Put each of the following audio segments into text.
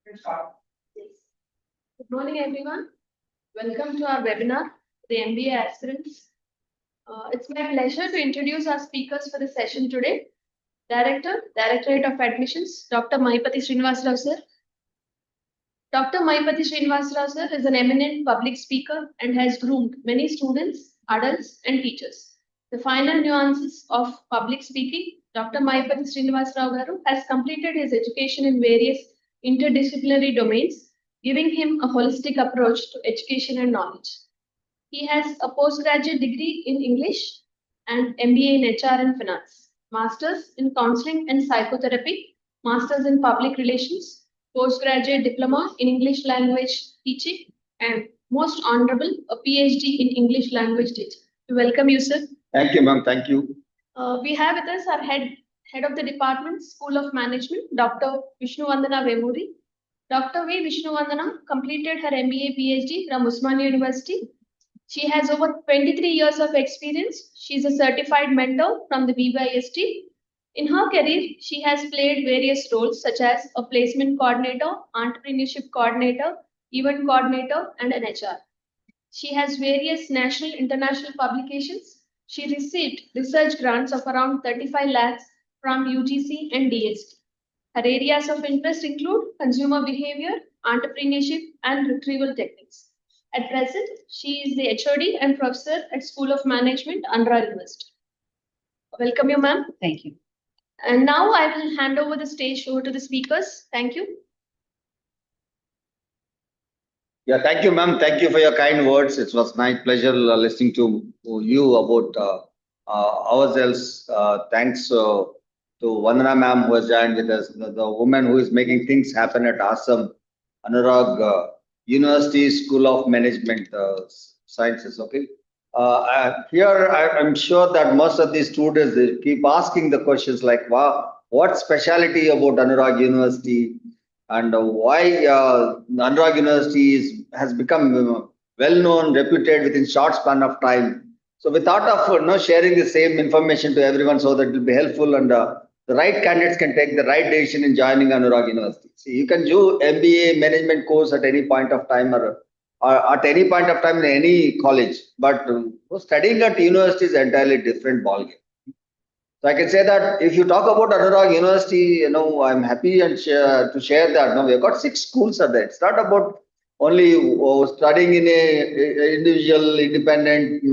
Good morning, everyone. Welcome to our webinar, the MBA Aspirants. It's my pleasure to introduce our speakers for the session today. Director, Directorate of Admissions, Dr. Mahipati Srinivasarao sir. Dr. Mahipati Srinivasarao sir is an eminent public speaker and has groomed many students, adults, and teachers. The finer nuances of public speaking, Dr. Mahipati Srinivasarao garu has completed his education in various interdisciplinary domains, giving him a holistic approach to education and knowledge. He has a postgraduate degree in English and MBA in HR and Finance, Masters in Counseling and Psychotherapy, Masters in Public Relations, postgraduate diploma in English language teaching, and most honorable, a Ph.D. in English language teaching. We welcome you, sir. Thank you, ma'am. Thank you. We have with us our head of the department, School of Management, Dr. Vishnu Vandana Vemuri. Dr. V. Vishnu Vandana completed her MBA PhD from Usmania University. She has over 23 years of experience. She is a certified mentor from the BYST. In her career, she has played various roles such as a placement coordinator, entrepreneurship coordinator, event coordinator, and an HR. She has various national international publications. She received research grants of around 35 lakhs from UGC and DST. Her areas of interest include consumer behavior, entrepreneurship, and retrieval techniques. At present, she is the HOD and professor at School of Management, Anurag University. Welcome you, ma'am. Thank you. And now I will hand over the stage over to the speakers. Thank you. Yeah, thank you, ma'am. Thank you for your kind words. It was my pleasure listening to you about ourselves. Thanks to Vandana ma'am who has joined with us, the woman who is making things happen at AUSoM, Anurag University School of Management Sciences. Okay. Here, I'm sure that most of these students they keep asking the questions like, wow, what specialty about Anurag University? And why Anurag University has become well-known, reputed within short span of time. So we thought of sharing the same information to everyone so that it will be helpful and the right candidates can take the right decision in joining Anurag University. See, you can do MBA management course at any point of time or at any point of time in any college, but studying at university is entirely different ballgame. So I can say that if you talk about Anurag University, I'm happy and to share that we've got 6 schools are there. It's not about only studying in a individual, independent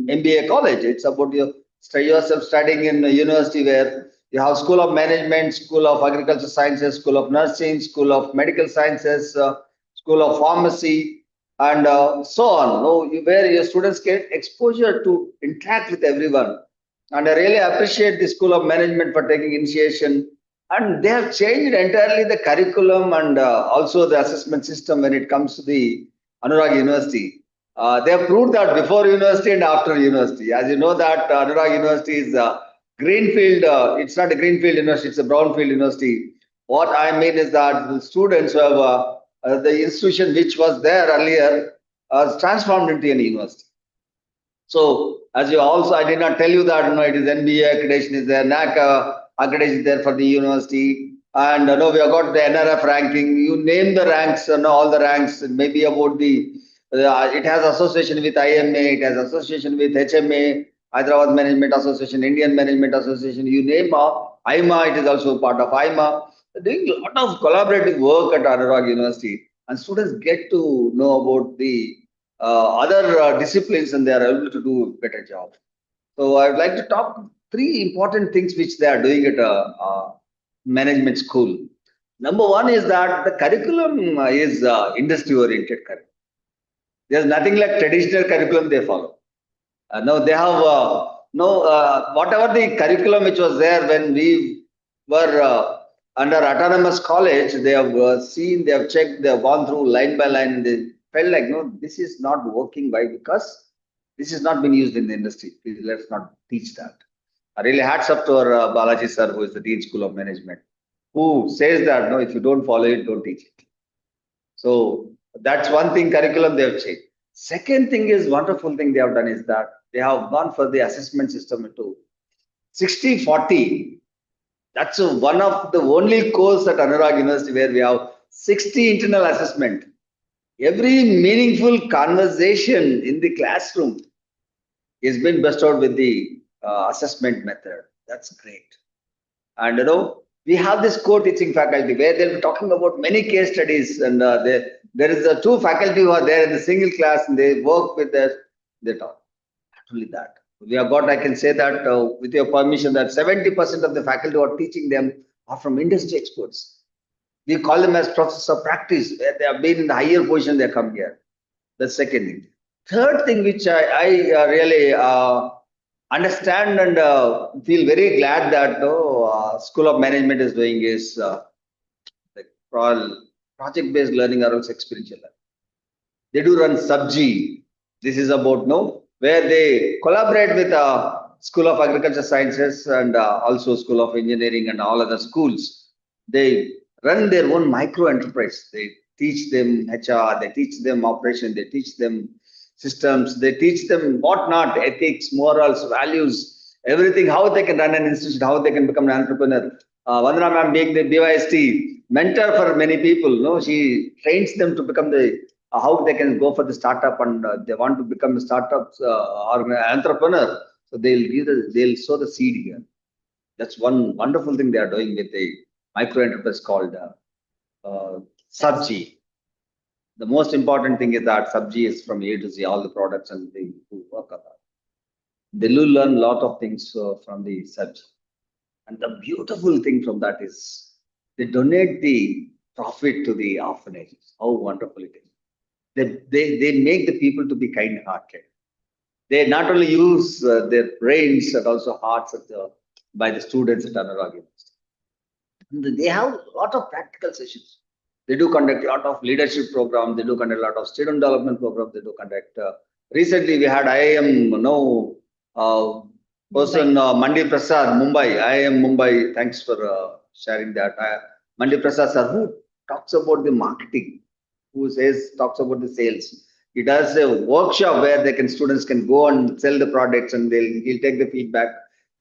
MBA college. It's about yourself studying in a university where you have School of Management, School of Agricultural Sciences, School of Nursing, School of Medical Sciences, School of Pharmacy, and so on. Where your students get exposure to interact with everyone. And I really appreciate the School of Management for taking initiation. And they have changed entirely the curriculum and also the assessment system when it comes to the Anurag University. They have proved that before university and after university. As you know that Anurag University is a greenfield, it's not a greenfield university, it's a brownfield university. What I mean is that the students who have the institution which was there earlier transformed into a university. So, as you also, I did not tell you that it is NBA accreditation is there, NAC accreditation is there for the university, and we have got the NRF ranking. You name the ranks, all the ranks. Maybe about the it has association with IMA, it has association with HMA, Hyderabad Management Association, Indian Management Association. You name IMA, it is also part of IMA. They're doing a lot of collaborative work at Anurag University, and students get to know about the other disciplines and they are able to do a better job. So I would like to talk 3 important things which they are doing at a management school. Number 1 is that the curriculum is industry oriented curriculum. There's nothing like traditional curriculum they follow. No, they have whatever the curriculum which was there when we were under autonomous college, they have seen, they have checked, they have gone through line by line. They felt like, no, this is not working. Why? Because this has not been used in the industry. Please, let's not teach that. I really hats up to our Balaji sir, who is the Dean School of Management, who says that, no, if you don't follow it, don't teach it. So that's one thing, curriculum they have changed. Second thing is, wonderful thing they have done is that they have gone for the assessment system into 60-40. That's one of the only course at Anurag University where we have 60 internal assessment. Every meaningful conversation in the classroom is been bestowed with the assessment method. That's great. And we have this co-teaching faculty where they'll be talking about many case studies, and there is two faculty who are there in the single class, and they work with they talk. Not only that, we have got, I can say that with your permission, that 70% of the faculty who are teaching them are from industry experts. We call them as professors of practice, where they have been in the higher position, they come here. The second thing. Third thing, which I really understand and feel very glad that School of Management is doing is like project-based learning or else experiential learning. They do run Subji. This is about where they collaborate with School of Agriculture Sciences and also School of Engineering and all other schools. They run their own micro enterprise. They teach them HR, they teach them operation, they teach them systems, they teach them whatnot, ethics, morals, values, everything, how they can run an institution, how they can become an entrepreneur. Vandana ma'am being the BYST mentor for many people, she trains them to become how they can go for the startup, and they want to become a startup or an entrepreneur. So they'll sow the seed here. That's one wonderful thing they are doing with the micro enterprise called Subji. The most important thing is that Subji is from A to Z, all the products, and they work on that. They will learn a lot of things from the Subji. And the beautiful thing from that is they donate the profit to the orphanages. How wonderful it is. They make the people to be kind-hearted. They not only use their brains but also hearts by the students at Anurag University. They have a lot of practical sessions. They do conduct a lot of leadership programs. They do conduct a lot of student development programs. They do conduct. Recently, we had IIM person Mandi Prasad, Mumbai. IIM Mumbai. Thanks for sharing that. Mandi Prasad sir, who talks about the marketing, who talks about the sales. He does a workshop where students can go and sell the products, and he'll take the feedback.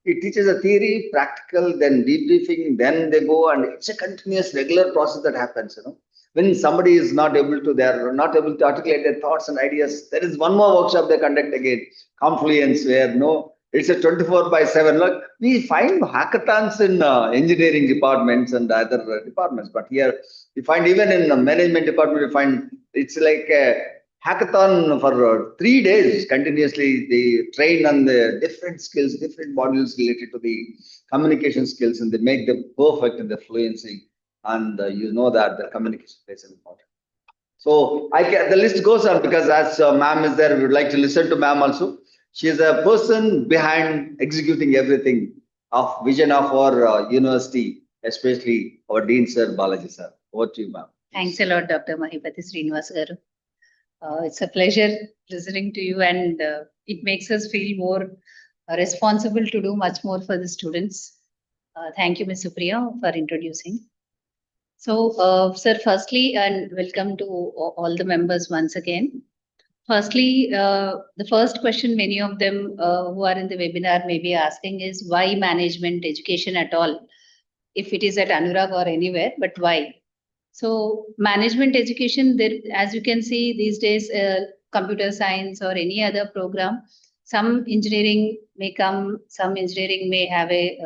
He teaches a theory, practical, then debriefing, then they go, and it's a continuous, regular process that happens. When somebody is not able to, they're not able to articulate their thoughts and ideas, there is one more workshop they conduct again, Confluence, where it's a 24/7. Look, we find hackathons in engineering departments and other departments, but here we find even in the management department, we find it's like a hackathon for 3 days continuously. They train on the different skills, different modules related to the communication skills, and they make them perfect in the fluency. And that the communication plays an important. So the list goes on, because as ma'am is there, we would like to listen to ma'am also. She is a person behind executing everything of vision of our university, especially our Dean Sir Balaji Sir. Over to you, ma'am. Thanks a lot, Dr. Mahipati Srinivas garu. It's a pleasure listening to you, and it makes us feel more responsible to do much more for the students. Thank you, Ms. Supriya, for introducing. So, sir, firstly, and welcome to all the members once again. Firstly, the first question many of them who are in the webinar may be asking is, why management education at all? If it is at Anurag or anywhere, but why? So management education, there, as you can see these days, computer science or any other program, some engineering may come, some engineering may have a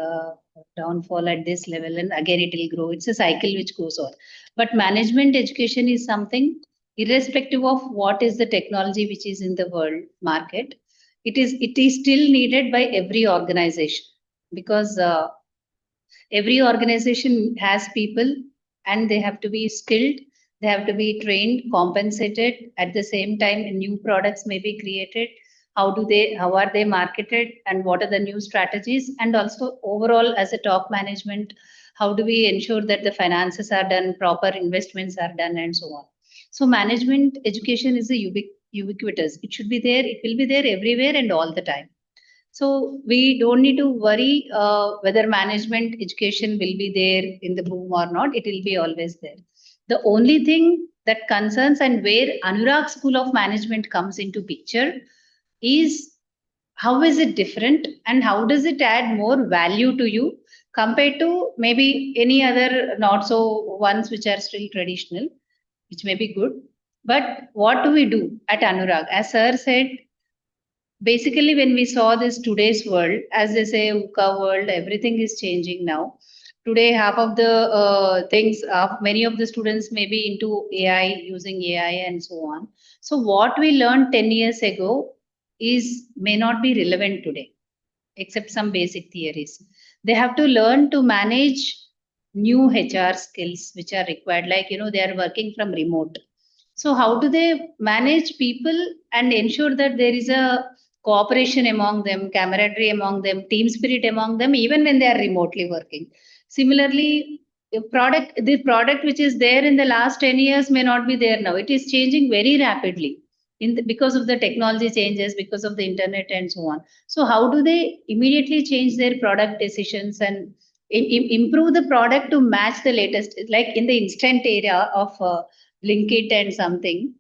downfall at this level, and again it will grow. It's a cycle which goes on. But management education is something, irrespective of what is the technology which is in the world market, it is still needed by every organization, because every organization has people, and they have to be skilled, they have to be trained, compensated. At the same time, new products may be created. How are they marketed, and what are the new strategies? And also overall, as a top management, how do we ensure that the finances are done, proper investments are done, and so on. So management education is ubiquitous. It should be there. It will be there everywhere and all the time. So we don't need to worry whether management education will be there in the boom or not. It will be always there. The only thing that concerns, and where Anurag School of Management comes into picture, is how is it different, and how does it add more value to you compared to maybe any other not so ones which are still traditional, which may be good. But what do we do at Anurag? As sir said, basically when we saw this today's world, as they say, VUCA world, everything is changing now. Today, half of the things, many of the students may be into AI, using AI and so on. So what we learned 10 years ago is may not be relevant today, except some basic theories. They have to learn to manage new HR skills which are required, like, they are working from remote. So how do they manage people and ensure that there is a cooperation among them, camaraderie among them, team spirit among them, even when they are remotely working? Similarly, the product which is there in the last 10 years may not be there now. It is changing very rapidly because of the technology changes, because of the internet and so on. So how do they immediately change their product decisions and improve the product to match the latest, like in the instant era of Blinkit and something,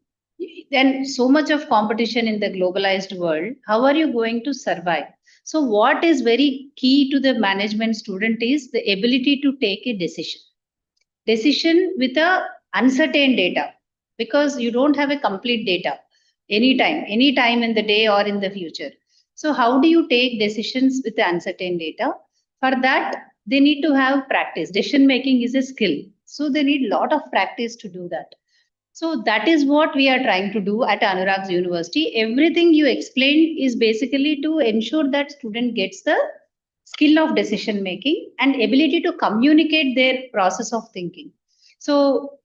then so much of competition in the globalized world, how are you going to survive? So what is very key to the management student is the ability to take a decision with a uncertain data, because you don't have a complete data anytime in the day or in the future. So how do you take decisions with the uncertain data? For that, they need to have practice. Decision making is a skill, so they need a lot of practice to do that. So that is what we are trying to do at Anurag's University. Everything you explained is basically to ensure that student gets the skill of decision making and ability to communicate their process of thinking. So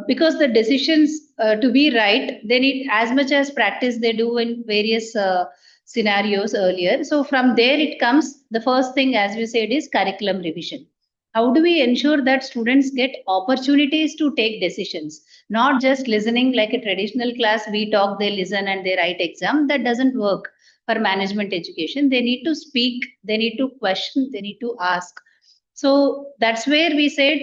because the decisions to be right, they need as much as practice they do in various scenarios earlier. So from there it comes, the first thing, as we said, is curriculum revision. How do we ensure that students get opportunities to take decisions, not just listening like a traditional class, we talk, they listen and they write exam? That doesn't work for management education. They need to speak, they need to question, they need to ask. So that's where we said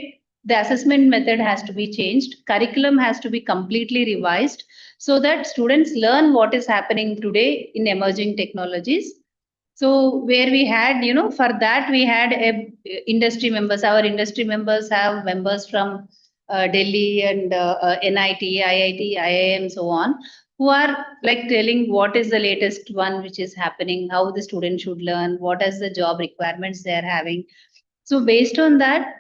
the assessment method has to be changed, curriculum has to be completely revised, so that students learn what is happening today in emerging technologies. So where we had, for that we had industry members. Our industry members have members from Delhi and NIT, IIT, IIM, so on, who are like telling what is the latest one which is happening, how the student should learn, what is the job requirements they are having. So based on that,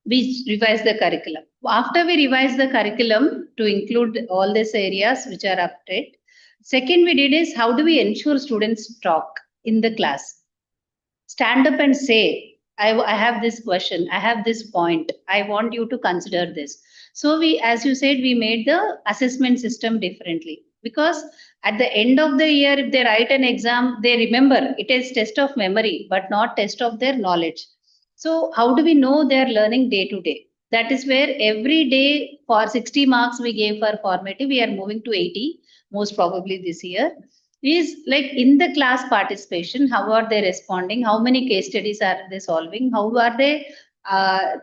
we revise the curriculum. After we revise the curriculum to include all these areas which are updated, second we did is how do we ensure students talk in the class? Stand up and say, I have this question, I have this point, I want you to consider this. So we, as you said, we made the assessment system differently, because at the end of the year, if they write an exam, they remember. It is test of memory, but not test of their knowledge. So how do we know they are learning day to day? That is where every day for 60 marks we gave for formative, we are moving to 80, most probably this year. Is like in the class participation, how are they responding? How many case studies are they solving? How are they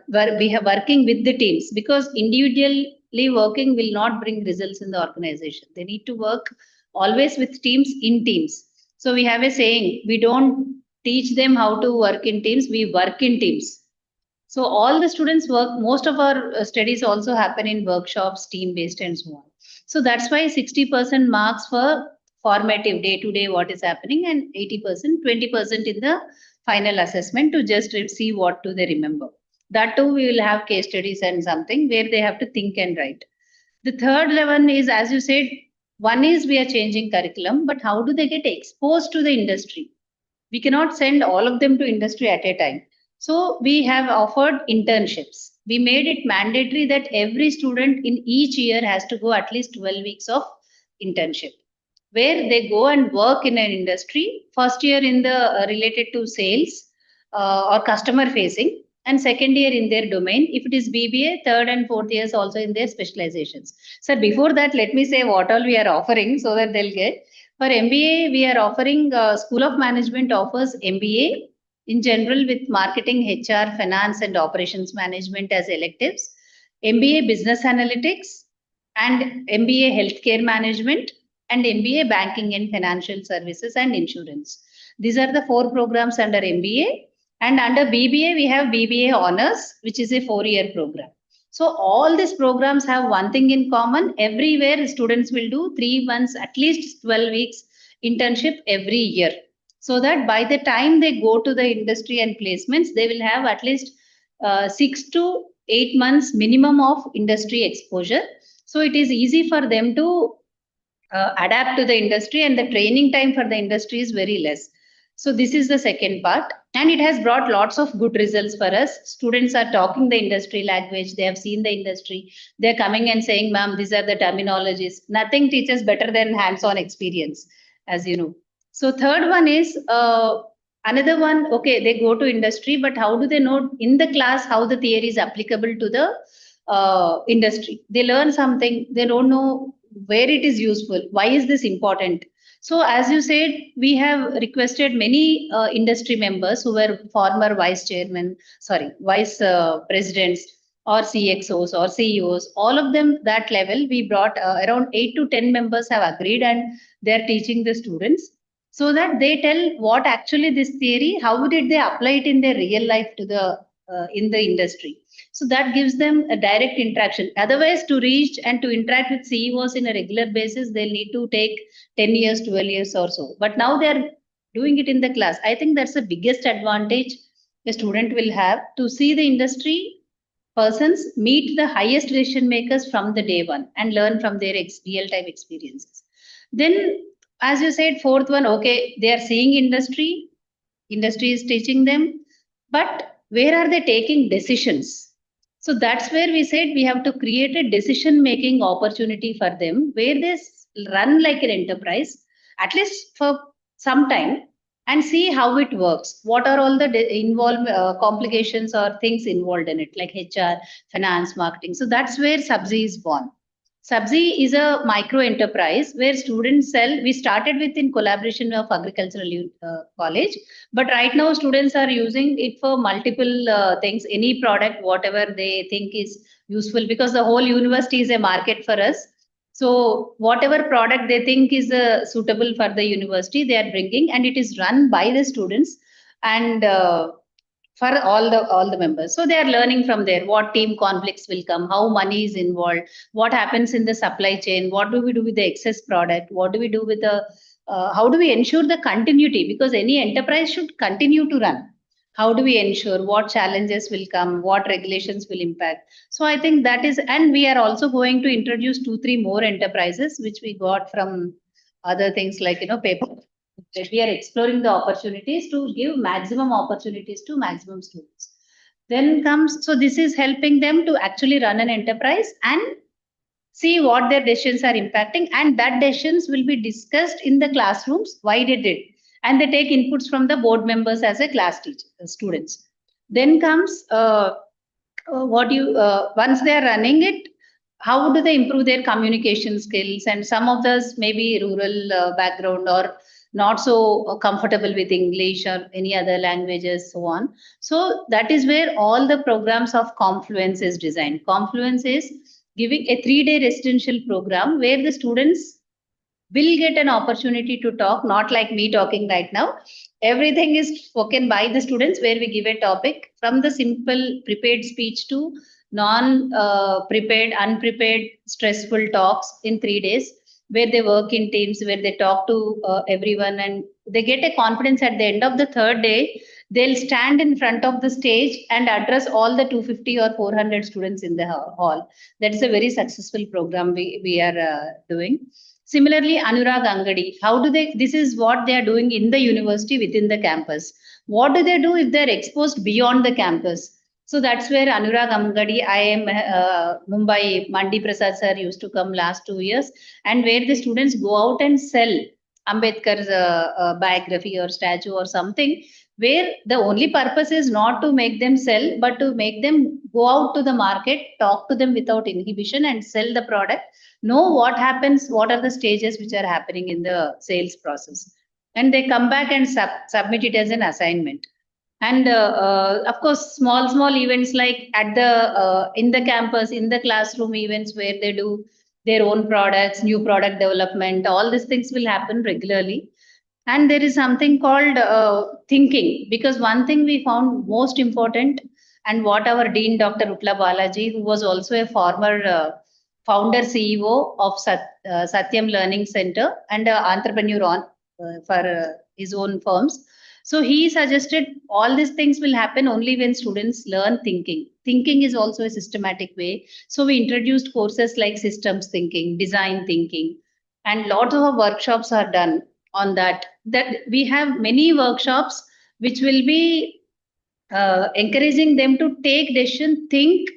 working with the teams? Because individually working will not bring results in the organization. They need to work always with teams, in teams. So we have a saying, we don't teach them how to work in teams, we work in teams. So all the students work, most of our studies also happen in workshops, team based and so on. So that's why 60% marks for formative day to day what is happening, and 80%, 20% in the final assessment to just see what do they remember. That too we will have case studies and something where they have to think and write. The third level is, as you said, one is we are changing curriculum, but how do they get exposed to the industry? We cannot send all of them to industry at a time. So we have offered internships. We made it mandatory that every student in each year has to go at least 12 weeks of internship, where they go and work in an industry. First year in the related to sales or customer facing, and second year in their domain. If it is BBA, third and fourth years also in their specializations. So before that, let me say what all we are offering so that they'll get. For MBA, we are offering School of Management offers MBA in general with marketing, HR, finance, and operations management as electives, MBA Business Analytics, and MBA Healthcare Management, and MBA Banking and Financial Services and Insurance. These are the 4 programs under MBA. And under BBA, we have BBA Honors, which is a 4-year program. So all these programs have one thing in common. Everywhere students will do 3 months, at least 12 weeks internship every year. So that by the time they go to the industry and placements, they will have at least 6 to 8 months minimum of industry exposure. So it is easy for them to adapt to the industry, and the training time for the industry is very less. So this is the second part, and it has brought lots of good results for us. Students are talking the industry language, they have seen the industry, they're coming and saying, ma'am, these are the terminologies. Nothing teaches better than hands-on experience, as you know. So third one is another one, okay, they go to industry, but how do they know in the class how the theory is applicable to the industry? They learn something, they don't know where it is useful, why is this important. So as you said, we have requested many industry members who were former vice presidents or CXOs or CEOs, all of them that level. We brought around 8 to 10 members have agreed, and they're teaching the students so that they tell what actually this theory, how did they apply it in their real life to the in the industry. So that gives them a direct interaction. Otherwise, to reach and to interact with CEOs in a regular basis, they'll need to take 10 years, 12 years or so. But now they're doing it in the class. I think that's the biggest advantage a student will have, to see the industry persons meet the highest decision makers from the day one and learn from their real-time experiences. Then, as you said, fourth one, okay, they are seeing industry is teaching them, but where are they taking decisions? So that's where we said we have to create a decision making opportunity for them where they run like an enterprise, at least for some time, and see how it works. What are all the involved complications or things involved in it, like HR, finance, marketing. So that's where Sabzi is born. Sabzi is a micro enterprise where students sell. We started with in collaboration of agricultural college, but right now students are using it for multiple things, any product, whatever they think is useful, because the whole university is a market for us. So whatever product they think is suitable for the university, they are bringing, and it is run by the students and for all the members. So they are learning from there what team conflicts will come, how money is involved, what happens in the supply chain, what do we do with the excess product, what do we do with the how do we ensure the continuity, because any enterprise should continue to run. How do we ensure, what challenges will come, what regulations will impact. So I think that is, and we are also going to introduce 2-3 more enterprises which we got from other things like paper. We are exploring the opportunities to give maximum opportunities to maximum students. Then comes, so this is helping them to actually run an enterprise and see what their decisions are impacting, and that decisions will be discussed in the classrooms, why they did, and they take inputs from the board members as a class teacher, students. Then comes once they are running it, how do they improve their communication skills, and some of those maybe rural background or not so comfortable with English or any other languages, so on. So that is where all the programs of Confluence is designed. Confluence is giving a 3-day residential program where the students will get an opportunity to talk, not like me talking right now. Everything is spoken by the students, where we give a topic from the simple prepared speech to non-prepared, unprepared, stressful talks in 3 days, where they work in teams, where they talk to everyone, and they get a confidence. At the end of the 3rd day, they'll stand in front of the stage and address all the 250 or 400 students in the hall. That is a very successful program we are doing. Similarly, Anurag Angadi, how do they, this is what they are doing in the university within the campus. What do they do if they're exposed beyond the campus? So that's where Anurag Angadi, I am Mumbai, Mandi Prasad sir used to come last 2 years, and where the students go out and sell Ambedkar's biography or statue or something, where the only purpose is not to make them sell, but to make them go out to the market, talk to them without inhibition and sell the product, know what happens, what are the stages which are happening in the sales process. And they come back and submit it as an assignment. And of course, small events like at the in the campus, in the classroom events where they do their own products, new product development, all these things will happen regularly. And there is something called thinking, because one thing we found most important, and what our Dean Dr. Utla Balaji, who was also a former founder CEO of Satyam Learning Center and entrepreneur on for his own firms. So he suggested all these things will happen only when students learn thinking. Thinking is also a systematic way. So we introduced courses like systems thinking, design thinking, and lots of workshops are done on that we have many workshops which will be encouraging them to take decision, think,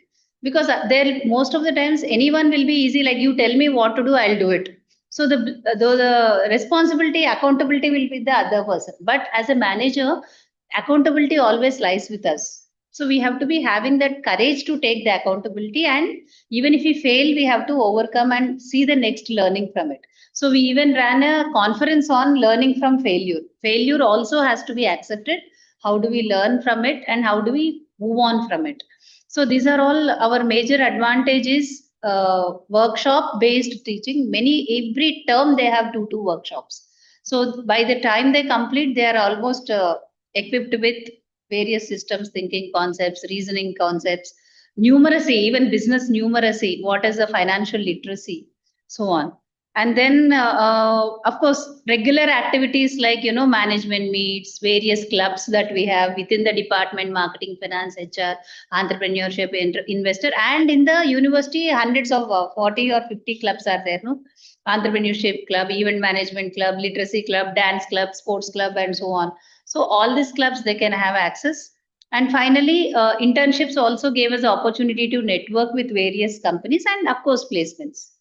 because there most of the times anyone will be easy, like you tell me what to do, I'll do it. So the responsibility, accountability will be the other person, but as a manager, accountability always lies with us. So we have to be having that courage to take the accountability, and even if we fail, we have to overcome and see the next learning from it. So we even ran a conference on learning from failure. Failure also has to be accepted. How do we learn from it, and how do we move on from it? So these are all our major advantages. Workshop based teaching. Every term they have two workshops. So by the time they complete, they are almost equipped with various systems thinking concepts, reasoning concepts, numeracy, even business numeracy. What is the financial literacy, so on. And then of course regular activities like management meets, various clubs that we have within the department, marketing, finance, HR, entrepreneurship, investor, and in the university hundreds of 40 or 50 clubs are there, no? Entrepreneurship club, event management club, literacy club, dance club, sports club, and so on. So all these clubs they can have access. And finally, internships also gave us the opportunity to network with various companies, and of course placements.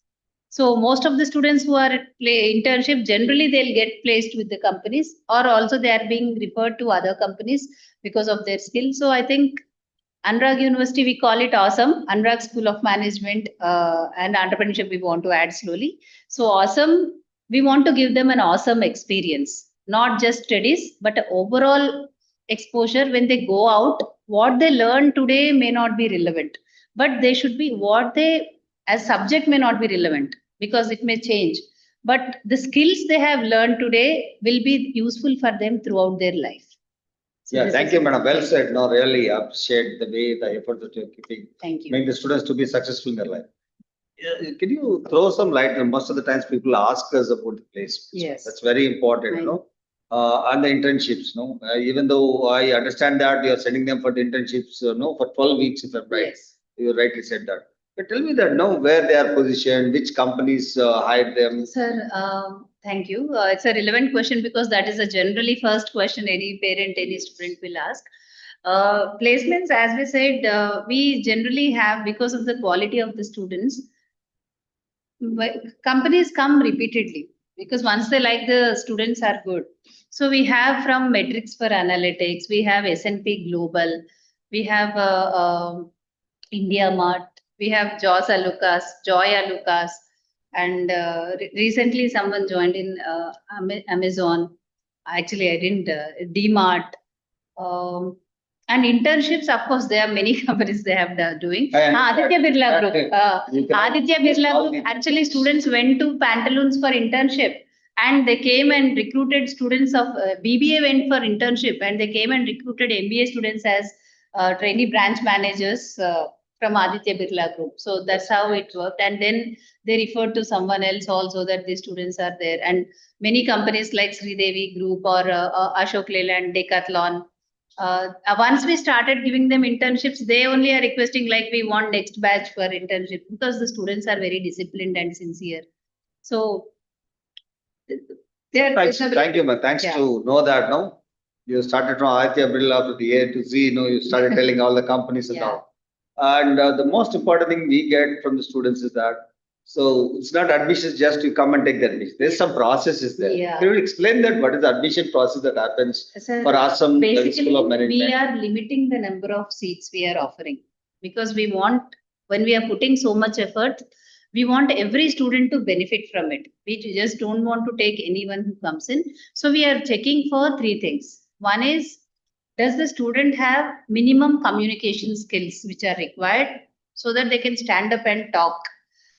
So most of the students who are at internship, generally they'll get placed with the companies, or also they are being referred to other companies because of their skills. So I think Anurag University, we call it AUSoM, Anurag School of Management and Entrepreneurship, we want to add slowly. So AUSoM, we want to give them an awesome experience, not just studies, but overall exposure. When they go out, what they learn today may not be relevant, but they should be what they, as subject may not be relevant because it may change. But the skills they have learned today will be useful for them throughout their life. So Yeah, this thank is you, it. madam. Well said. No, really appreciate the way, the effort that you're keeping, Thank you. make the students to be successful in their life. Can you throw some light? Most of the times people ask us about the place. Yes. That's very important, I and the internships, even though I understand that you're sending them for the internships, for 12 weeks, if I'm right. Yes. You rightly said that. But tell me that, where they are positioned, which companies hired them. Sir, thank you. It's a relevant question because that is a generally first question any parent, any student will ask. Placements, as we said, we generally have, because of the quality of the students, companies come repeatedly because once they like the students are good. So we have from Metrics for Analytics, we have S&P Global, we have India Mart, we have Joy Alucas, and recently someone joined in Amazon. Actually, I didn't. DMart. And internships, of course, there are many companies they have doing. Aditya Birla Group. Aditya Birla Group. Actually, students went to Pantaloons for internship, and they came and recruited students of BBA went for internship, and they came and recruited MBA students as trainee branch managers from Aditya Birla Group. So that's how it worked. And then they referred to someone else also that the students are there. And many companies like Sridevi Group or Ashok Leyland, Decathlon. Once we started giving them internships, they only are requesting like we want next batch for internship because the students are very disciplined and sincere. So Thank you, man. Thanks to know that, no? You started from Aditya Birla to the A to Z, you started telling all the companies and all. And the most important thing we get from the students is that, so it's not admissions just you come and take the admission. There's some processes there. Yeah. Can you explain that? What is the admission process that happens Sir, for AUSoM basically, School of Management? we are limiting the number of seats we are offering because we want, when we are putting so much effort, we want every student to benefit from it. We just don't want to take anyone who comes in. So we are checking for three things. One is, does the student have minimum communication skills which are required so that they can stand up and talk?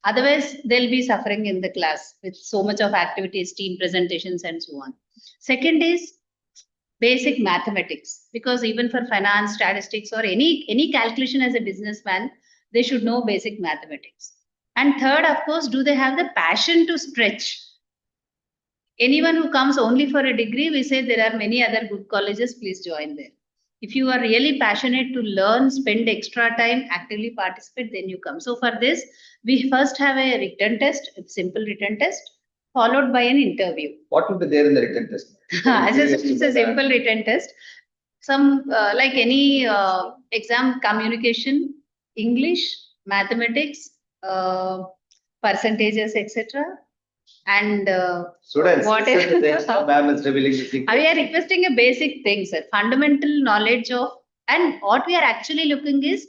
Otherwise, they'll be suffering in the class with so much of activities, team presentations, and so on. Second is basic mathematics, because even for finance, statistics, or any calculation as a businessman, they should know basic mathematics. And third, of course, do they have the passion to stretch? Anyone who comes only for a degree, we say there are many other good colleges, please join there. If you are really passionate to learn, spend extra time, actively participate, then you come. So for this, we first have a written test, a simple written test, followed by an interview. What will be there in the written test? It's a simple written test. Some like any exam, communication, English, mathematics, percentages, etc. And Students, whatever. listen to this. Ma'am is revealing the secret. We are requesting a basic thing, sir. Fundamental knowledge of, and what we are actually looking is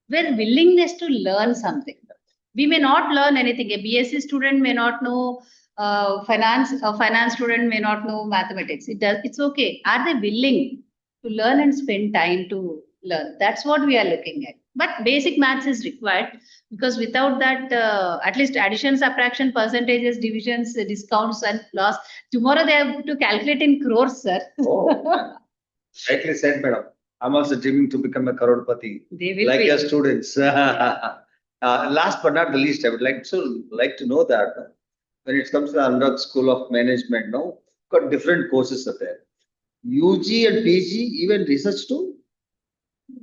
their willingness to learn something. We may not learn anything. A BSc student may not know finance. A finance student may not know mathematics. It's okay. Are they willing to learn and spend time to learn? That's what we are looking at. But basic maths is required, because without that, at least addition, subtraction, percentages, divisions, discounts, and loss. Tomorrow they have to calculate in crores, sir. Oh, rightly said, madam. I'm also dreaming to become a crorepati, They will like be. your students. Last but not the least, I would like to know that when it comes to the Anurag School of Management, no, got different courses are there. UG and PG, even research too.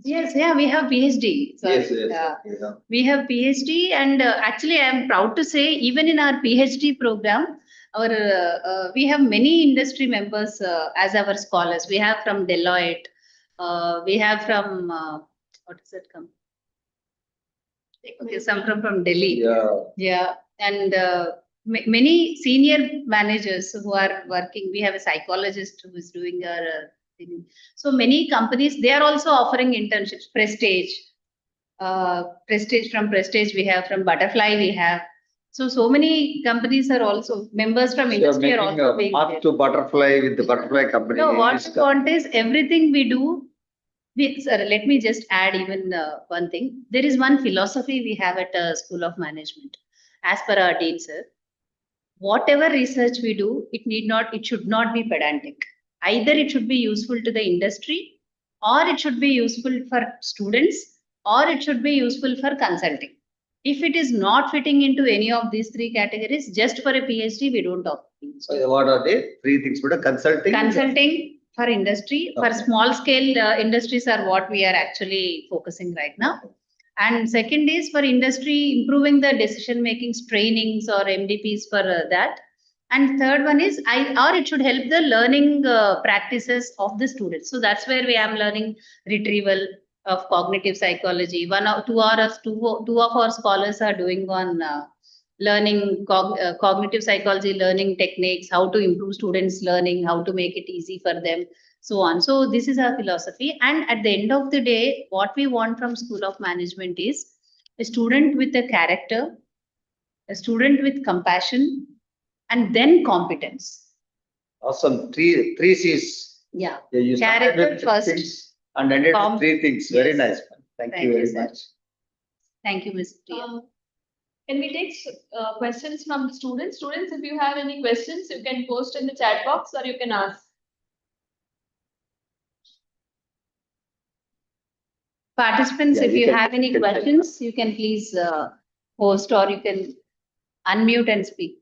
Yes, yeah, we have PhD. Sorry. Yes, yes. Yeah. We have PhD, and actually, I am proud to say, even in our PhD program, our we have many industry members as our scholars. We have from Deloitte, we have from what is it come? Okay, some from Delhi. Yeah. Yeah, and many senior managers who are working. We have a psychologist who is doing our thing. So many companies, they are also offering internships. Prestige, Prestige, from Prestige we have, from Butterfly we have. So many companies are also members from So you're industry are making also a being path there. to butterfly with the butterfly company. No, what This we want is everything we do. Sir, let me just add even one thing. There is one philosophy we have at School of Management, as per our dean, sir. Whatever research we do, it should not be pedantic. Either it should be useful to the industry, or it should be useful for students, or it should be useful for consulting. If it is not fitting into any of these three categories, just for a PhD, we don't offer PhD. So what are they? Three things. But consulting. Consulting for industry, for Okay. small scale industries are what we are actually focusing right now. And second is for industry, improving the decision making trainings or MDPs for that. And third one is or it should help the learning practices of the students. So that's where we am learning retrieval of cognitive psychology. Two of our scholars are doing on learning cognitive psychology, learning techniques, how to improve students' learning, how to make it easy for them, so on. So this is our philosophy. And at the end of the day, what we want from School of Management is a student with a character, a student with compassion, and then competence. Awesome. Three C's. Yeah. Yeah, you started Character with first. things and ended with three things. Very Yes. nice. Man. Thank Thank you you, very sir. much. Thank you, Ms. Priya. Can we take questions from the students? Students, if you have any questions, you can post in the chat box or you can ask. Participants, Yeah, if you you can- have any you can type. questions, you can please post, or you can unmute and speak.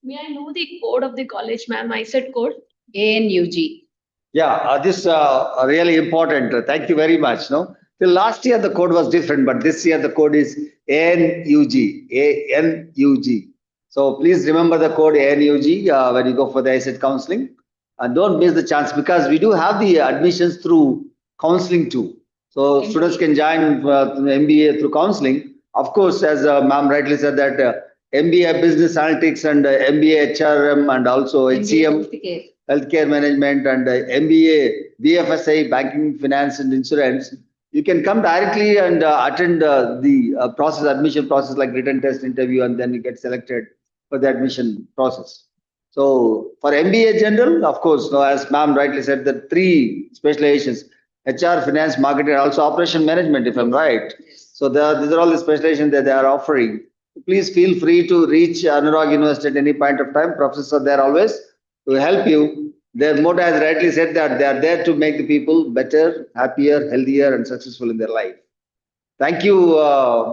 May I know the code of the college, ma'am? ICET code? ANUG. Yeah, this really important. Thank you very much. No, till last year the code was different, but this year the code is ANUG. ANUG. So please remember the code ANUG when you go for the ICET counseling, and don't miss the chance, because we do have the admissions through counseling too. So MBA. students can join MBA through counseling. Of course, as ma'am rightly said that MBA Business Analytics and MBA HRM and also HCM. MBA. Healthcare management and MBA, BFSI, banking, finance, and insurance. You can come directly and attend the process, admission process, like written test, interview, and then you get selected for the admission process. So for MBA general, of course, as ma'am rightly said, the three specializations: HR, finance, marketing, and also operation management, if I'm right. So these are all the specializations that they are offering. Please feel free to reach Anurag University at any point of time. Professors are there always to help you. Their motto has rightly said that they are there to make the people better, happier, healthier, and successful in their life. Thank you,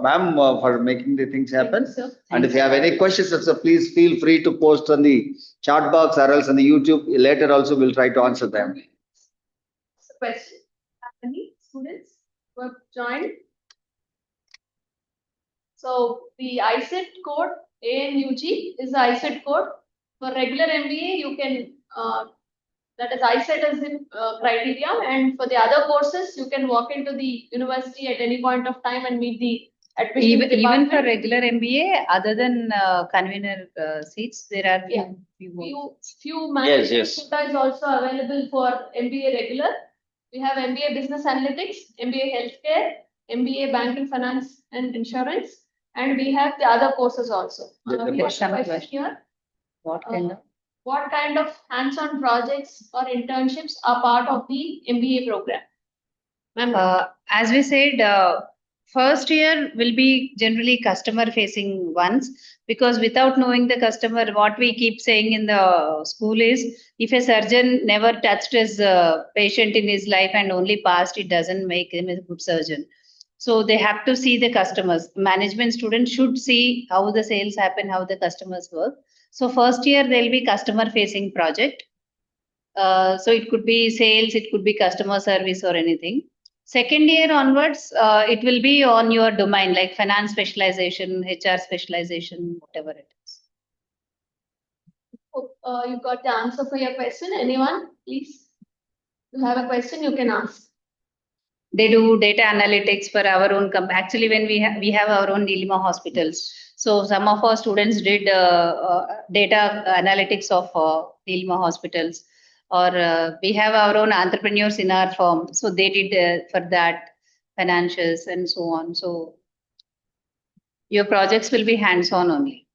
ma'am, for making the things happen. Thank you, sir. And if you have any questions, also please feel free to post on the chat box or else on the YouTube. Later also we'll try to answer them. Question. Any students who have joined? So the ICET code ANUG is the ICET code. For regular MBA, you can that is ICET as the criteria, and for the other courses, you can walk into the university at any point of time and meet the admission Even department. for regular MBA, other than convener seats, there are Yeah. Few management yes. quota is also available for MBA regular. We have MBA Business Analytics, MBA Healthcare, MBA Banking, Finance and Insurance, and we have the other courses also. The We have question. a question here. What What kind of hands-on projects or internships are part of the MBA program? Ma'am, As we said, first year will be generally customer facing ones, because without knowing the customer, what we keep saying in the school is, if a surgeon never touched his patient in his life and only passed, it doesn't make him a good surgeon. So they have to see the customers. Management students should see how the sales happen, how the customers work. So first year there will be customer facing project. So it could be sales, it could be customer service or anything. Second year onwards, it will be on your domain, like finance specialization, HR specialization, whatever it is. hope you got the answer for your question. Anyone, please? You have a question, you can ask. They do data analytics for our own company. Actually, when we have our own Nilima hospitals. So some of our students did data analytics of Nilima hospitals, or we have our own entrepreneurs in our firm. So they did for that financials and so on. So your projects will be hands-on only.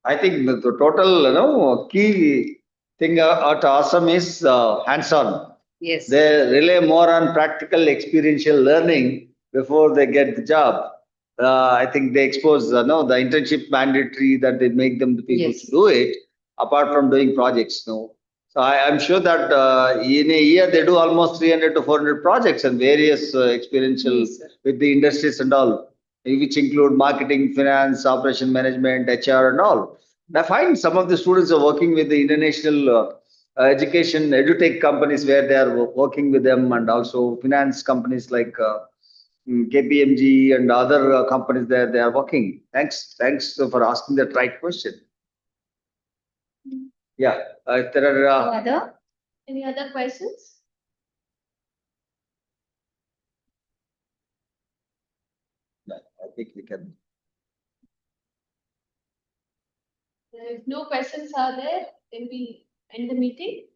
I think the total key thing at AUSoM is hands-on. Yes. They rely more on practical experiential learning before they get the job. I think they expose the internship mandatory that they make them the people Yes. to do it apart from doing projects. No, so I'm sure that in a year they do almost 300 to 400 projects and various experiential Yes, sir. with the industries and all, which include marketing, finance, operation management, HR and all. And I find some of the students are working with the international education edutech companies where they are working with them, and also finance companies like KPMG and other companies there they are working. Thanks for asking that right question. Yeah, if there are Any other questions? I think we can. If no questions are there, then we end the meeting.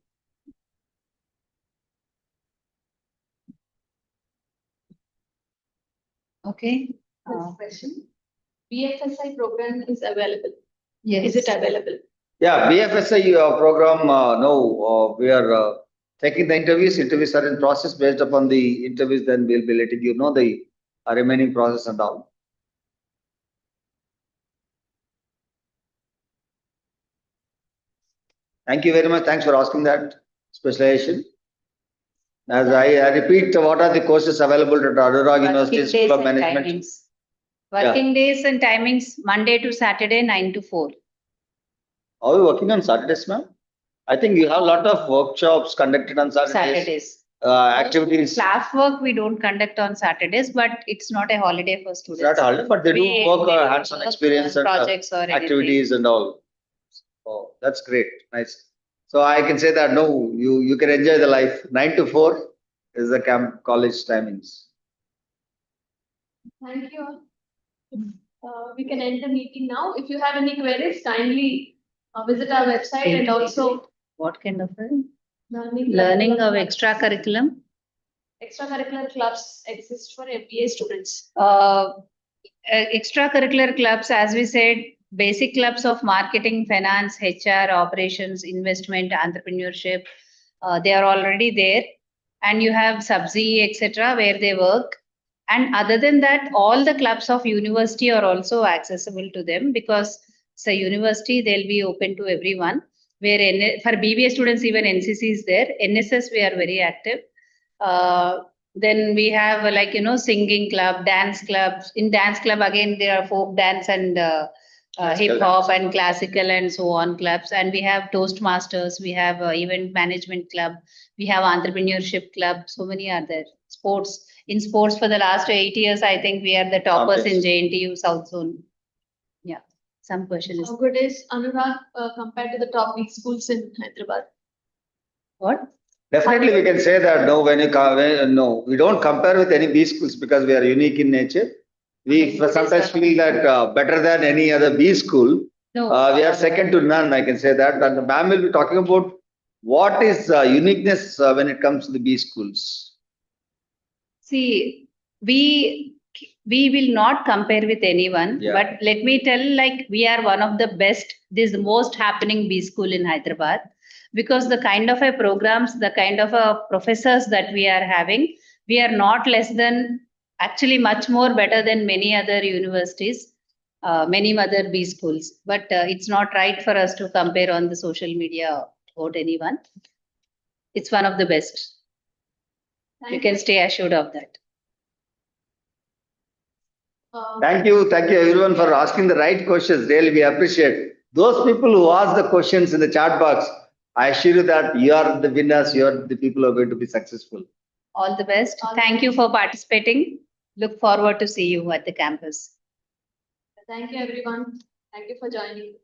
Okay. This question. BFSI program is available. Yes. Is it available? Yeah, BFSI program. No, we are taking the interviews. Interviews are in process. Based upon the interviews, then we'll be letting you know the remaining process and all. Thank you very much. Thanks for asking that specialization. As I repeat, what are the courses available at Anurag University School of Management? Timings. Working days and timings, Monday to Saturday, 9 to 4. Are you working on Saturdays, ma'am? I think you have a lot of workshops conducted on Saturdays. Activities. Class work we don't conduct on Saturdays, but it's not a holiday for students. It's not a holiday, but they do work hands-on experience and projects or activities and all. Oh, that's great. Nice. So I can say that no, you can enjoy the life. 9 to 4 is the camp college timings. Thank you all. We can end the meeting now. If you have any queries, kindly visit our website and also What kind of learning of extracurriculum? Extracurricular clubs exist for MBA students. Extracurricular clubs, as we said, basic clubs of marketing, finance, HR, operations, investment, entrepreneurship, they are already there. And you have Subzi, etc., where they work. And other than that, all the clubs of university are also accessible to them because it's a university, they'll be open to everyone. Where for BBA students, even NCC is there. NSS, we are very active. Then we have singing club, dance clubs. In dance club, again, there are folk dance and hip hop and classical and so on clubs. And we have Toastmasters, we have event management club, we have entrepreneurship club. So many are there. Sports. In sports for the last 8 years, I think we are the toppers in JNTU South Zone. Yeah. Some question is How good is Anurag compared to the top weak schools in Hyderabad? what? Definitely, we can say that no, no, we don't compare with any B schools because we are unique in nature. We sometimes feel that better than any other B school. No. We are second to none, I can say that. And the ma'am will be talking about what is uniqueness when it comes to the B schools. See, we will not compare with anyone, Yeah. but let me tell, like we are one of the best. This is the most happening B school in Hyderabad because the kind of a programs, the kind of a professors that we are having, we are not less than, actually much more better than many other universities, many other B schools. But it's not right for us to compare on the social media about anyone. It's one of the best. You can stay assured of that. Thank you everyone for asking the right questions. Really, we appreciate those people who ask the questions in the chat box. I assure you that you are the winners. You are the people who are going to be successful. All the best. Thank you for participating. Look forward to see you at the campus. Thank you, everyone. Thank you for joining.